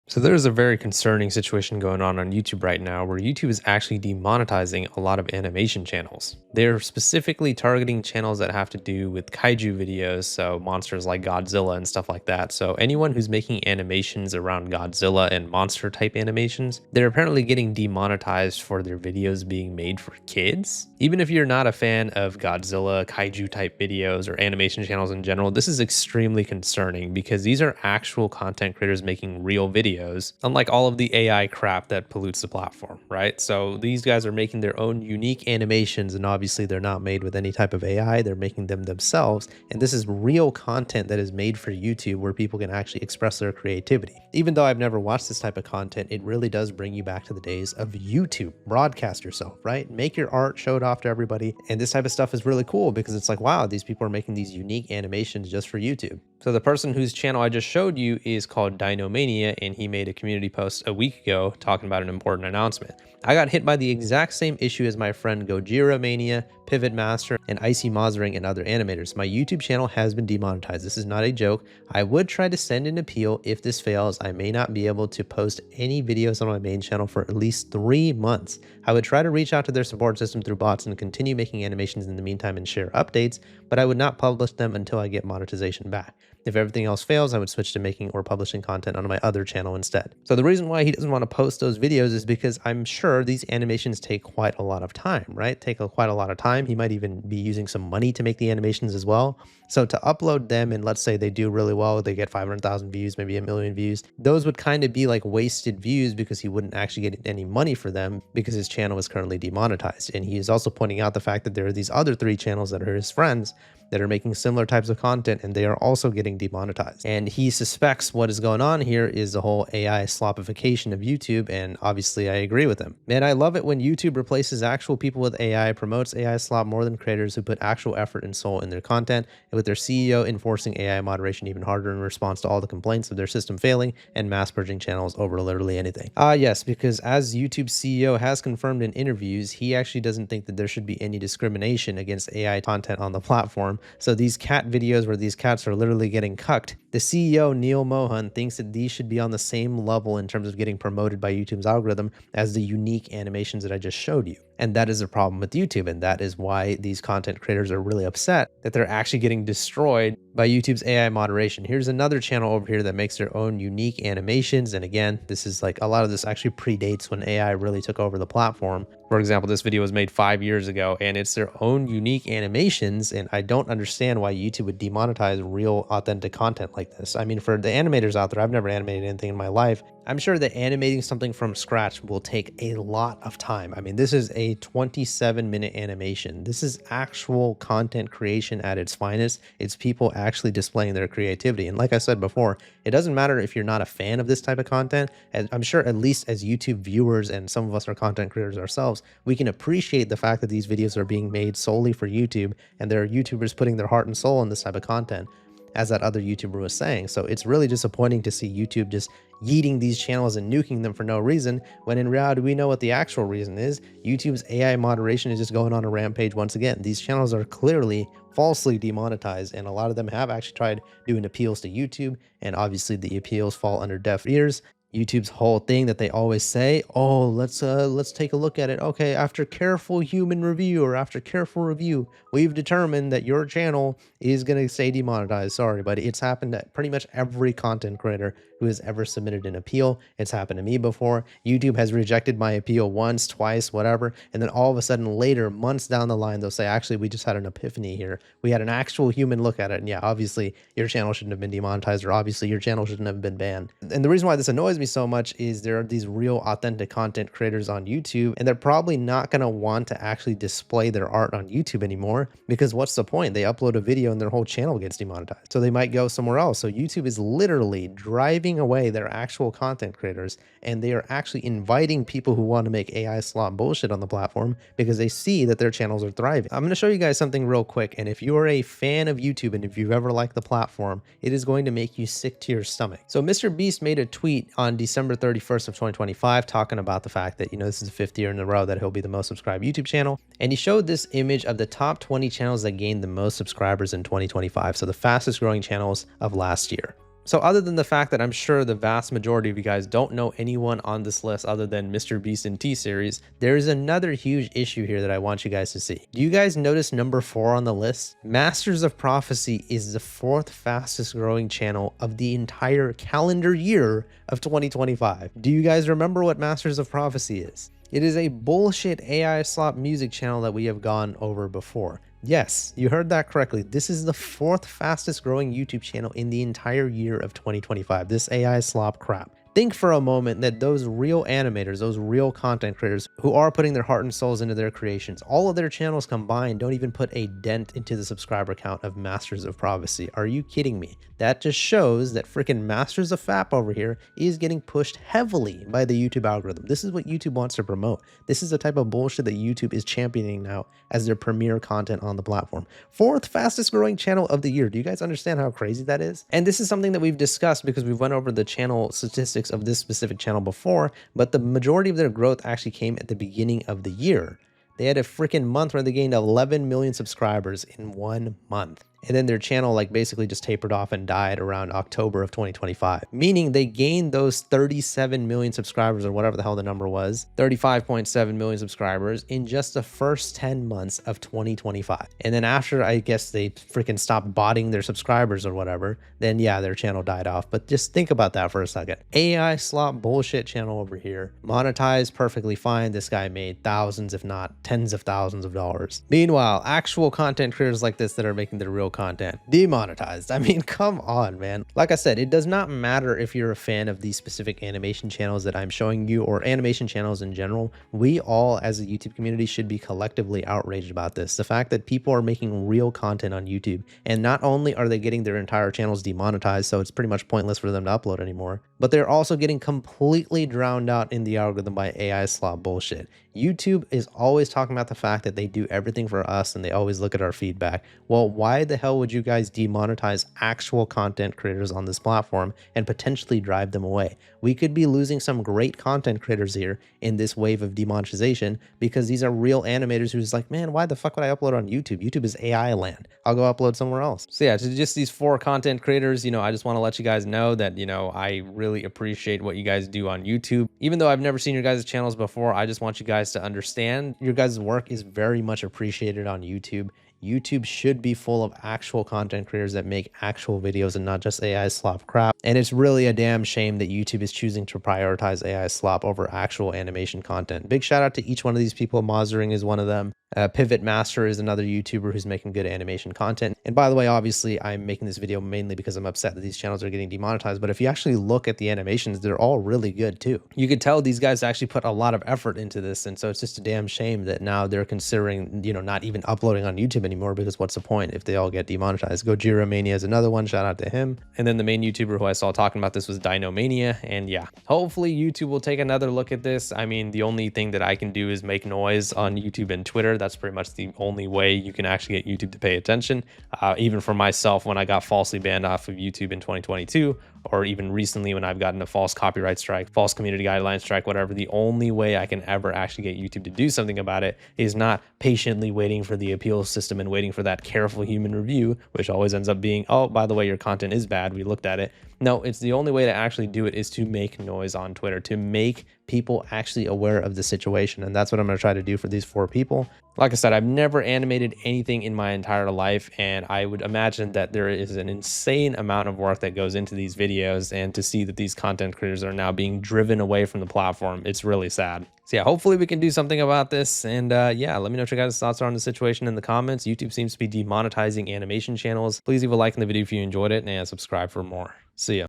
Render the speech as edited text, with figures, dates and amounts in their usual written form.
So there's a very concerning situation going on YouTube right now where YouTube is actually demonetizing a lot of animation channels. They're specifically targeting channels that have to do with kaiju videos, so monsters like Godzilla and stuff like that. So anyone who's making animations around Godzilla and monster type animations, they're apparently getting demonetized for their videos being made for kids. Even if you're not a fan of Godzilla, kaiju type videos, or animation channels in general, this is extremely concerning because these are actual content creators making real videos, unlike all of the AI crap that pollutes the platform, right? So these guys are making their own unique animations, and obviously they're not made with any type of AI, they're making them themselves. And this is real content that is made for YouTube where people can actually express their creativity. Even though I've never watched this type of content, it really does bring you back to the days of YouTube. Broadcast yourself, right? Make your art, show it off to everybody. And this type of stuff is really cool because it's like, wow, these people are making these unique animations just for YouTube. So the person whose channel I just showed you is called Dinomania, and he made a community post a week ago talking about an important announcement. I got hit by the exact same issue as my friend Gojira Mania, Pivot Master, and Icy Mozering and other animators. My YouTube channel has been demonetized. This is not a joke. I would try to send an appeal. If this fails, I may not be able to post any videos on my main channel for at least 3 months. I would try to reach out to their support system through bots and continue making animations in the meantime and share updates, but I would not publish them until I get monetization back. If everything else fails, I would switch to making or publishing content on my other channel instead. So the reason why he doesn't want to post those videos is because I'm sure these animations take quite a lot of time, right? Quite a lot of time. He might even be using some money to make the animations as well. So to upload them, and let's say they do really well, they get 500,000 views, maybe 1 million views, those would kind of be like wasted views because he wouldn't actually get any money for them because his channel is currently demonetized. And he is also pointing out the fact that there are these other 3 channels that are his friends that are making similar types of content, and they are also getting demonetized. And he suspects what is going on here is the whole AI slopification of YouTube, and obviously I agree with him. Man, I love it when YouTube replaces actual people with AI, promotes AI slop more than creators who put actual effort and soul in their content, and with their CEO enforcing AI moderation even harder in response to all the complaints of their system failing and mass purging channels over literally anything. Yes, because as YouTube's CEO has confirmed in interviews, he actually doesn't think that there should be any discrimination against AI content on the platform. So these cat videos where these cats are literally getting cucked, the CEO, Neil Mohan, thinks that these should be on the same level in terms of getting promoted by YouTube's algorithm as the unique animations that I just showed you. And that is a problem with YouTube, and that is why these content creators are really upset that they're actually getting destroyed by YouTube's AI moderation. Here's another channel over here that makes their own unique animations, and again, this is like a lot of this actually predates when AI really took over the platform. For example, this video was made 5 years ago, and it's their own unique animations, and I don't understand why YouTube would demonetize real, authentic content like this. I mean, for the animators out there, I've never animated anything in my life. I'm sure that animating something from scratch will take a lot of time. I mean, this is a 27-minute animation. This is actual content creation at its finest. It's people actually displaying their creativity. And like I said before, it doesn't matter if you're not a fan of this type of content. And I'm sure at least as YouTube viewers, and some of us are content creators ourselves, we can appreciate the fact that these videos are being made solely for YouTube, and there are YouTubers putting their heart and soul in this type of content, as that other YouTuber was saying. So it's really disappointing to see YouTube just yeeting these channels and nuking them for no reason, when in reality we know what the actual reason is. YouTube's AI moderation is just going on a rampage once again. These channels are clearly falsely demonetized, and a lot of them have actually tried doing appeals to YouTube, and obviously the appeals fall under deaf ears. YouTube's whole thing that they always say, oh, let's take a look at it. Okay, after careful human review, or after careful review, we've determined that your channel is going to stay demonetized. Sorry, but it's happened to pretty much every content creator who has ever submitted an appeal. It's happened to me before. YouTube has rejected my appeal once, twice, whatever, and then all of a sudden later, months down the line, they'll say, actually, we just had an epiphany here. We had an actual human look at it, and yeah, obviously your channel shouldn't have been demonetized, or obviously your channel shouldn't have been banned. And the reason why this annoys me so much is there are these real authentic content creators on YouTube, and they're probably not going to want to actually display their art on YouTube anymore, because what's the point? They upload a video and their whole channel gets demonetized. So they might go somewhere else. So YouTube is literally driving away their actual content creators, and they are actually inviting people who want to make AI slop bullshit on the platform because they see that their channels are thriving. I'm going to show you guys something real quick, and if you are a fan of YouTube and if you've ever liked the platform, it is going to make you sick to your stomach. So Mr. Beast made a tweet on December 31st of 2025 talking about the fact that, you know, this is the 5th year in a row that he'll be the most subscribed YouTube channel, and he showed this image of the top 20 channels that gained the most subscribers in 2025, so the fastest growing channels of last year. So other than the fact that I'm sure the vast majority of you guys don't know anyone on this list other than Mr. Beast and T-Series, there is another huge issue here that I want you guys to see. Do you guys notice number 4 on the list? Masters of Prophecy is the 4th fastest growing channel of the entire calendar year of 2025. Do you guys remember what Masters of Prophecy is? It is a bullshit AI slop music channel that we have gone over before. Yes, you heard that correctly. This is the 4th fastest growing YouTube channel in the entire year of 2025. This AI slop crap. Think for a moment that those real animators, those real content creators who are putting their heart and souls into their creations, all of their channels combined don't even put a dent into the subscriber count of Masters of Prophecy. Are you kidding me? That just shows that freaking Masters of FAP over here is getting pushed heavily by the YouTube algorithm. This is what YouTube wants to promote. This is the type of bullshit that YouTube is championing now as their premier content on the platform. 4th fastest growing channel of the year. Do you guys understand how crazy that is? And this is something that we've discussed because we've went over the channel statistics of this specific channel before, but the majority of their growth actually came at the beginning of the year. They had a freaking month where they gained 11 million subscribers in 1 month. And then their channel like basically just tapered off and died around October of 2025. Meaning they gained those 37 million subscribers or whatever the hell the number was, 35.7 million subscribers in just the first 10 months of 2025. And then after, I guess they freaking stopped botting their subscribers or whatever, then yeah, their channel died off. But just think about that for a second. AI slop bullshit channel over here, monetized perfectly fine. This guy made thousands, if not tens of thousands of dollars. Meanwhile, actual content creators like this that are making their real content demonetized. I mean, come on, man. Like I said, it does not matter if you're a fan of these specific animation channels that I'm showing you or animation channels in general. We all as a YouTube community should be collectively outraged about this. The fact that people are making real content on YouTube, and not only are they getting their entire channels demonetized, so it's pretty much pointless for them to upload anymore, but they're also getting completely drowned out in the algorithm by AI slop bullshit. YouTube is always talking about the fact that they do everything for us and they always look at our feedback. Well, why the hell would you guys demonetize actual content creators on this platform and potentially drive them away? We could be losing some great content creators here in this wave of demonetization because these are real animators who's like, man, why the fuck would I upload on YouTube? YouTube is AI land. I'll go upload somewhere else. So yeah, to just these 4 content creators, I just want to let you guys know that, I really appreciate what you guys do on YouTube. Even though I've never seen your guys' channels before, I just want you guys to understand your guys' work is very much appreciated on YouTube. YouTube should be full of actual content creators that make actual videos and not just AI slop crap. And it's really a damn shame that YouTube is choosing to prioritize AI slop over actual animation content. Big shout out to each one of these people. Mozzering is one of them. Pivot Master is another YouTuber who's making good animation content. And by the way, obviously, I'm making this video mainly because I'm upset that these channels are getting demonetized. But if you actually look at the animations, they're all really good too. You could tell these guys actually put a lot of effort into this. And so it's just a damn shame that now they're considering, not even uploading on YouTube anymore, because what's the point if they all get demonetized? Gojira Mania is another one. Shout out to him. And then the main YouTuber who I saw talking about this was Dino Mania. And yeah, hopefully YouTube will take another look at this. I mean, the only thing that I can do is make noise on YouTube and Twitter. That's pretty much the only way you can actually get YouTube to pay attention. Even for myself, when I got falsely banned off of YouTube in 2022, or even recently when I've gotten a false copyright strike, false community guideline strike, whatever, the only way I can ever actually get YouTube to do something about it is not patiently waiting for the appeal system and waiting for that careful human review, which always ends up being, oh, by the way, your content is bad. We looked at it. No, it's the only way to actually do it is to make noise on Twitter, to make people actually aware of the situation. And that's what I'm going to try to do for these 4 people. Like I said, I've never animated anything in my entire life, and I would imagine that there is an insane amount of work that goes into these videos, and to see that these content creators are now being driven away from the platform, it's really sad. So yeah, hopefully we can do something about this. And yeah, let me know what your guys' thoughts are on the situation in the comments. YouTube seems to be demonetizing animation channels. Please leave a like in the video if you enjoyed it, and subscribe for more. See ya.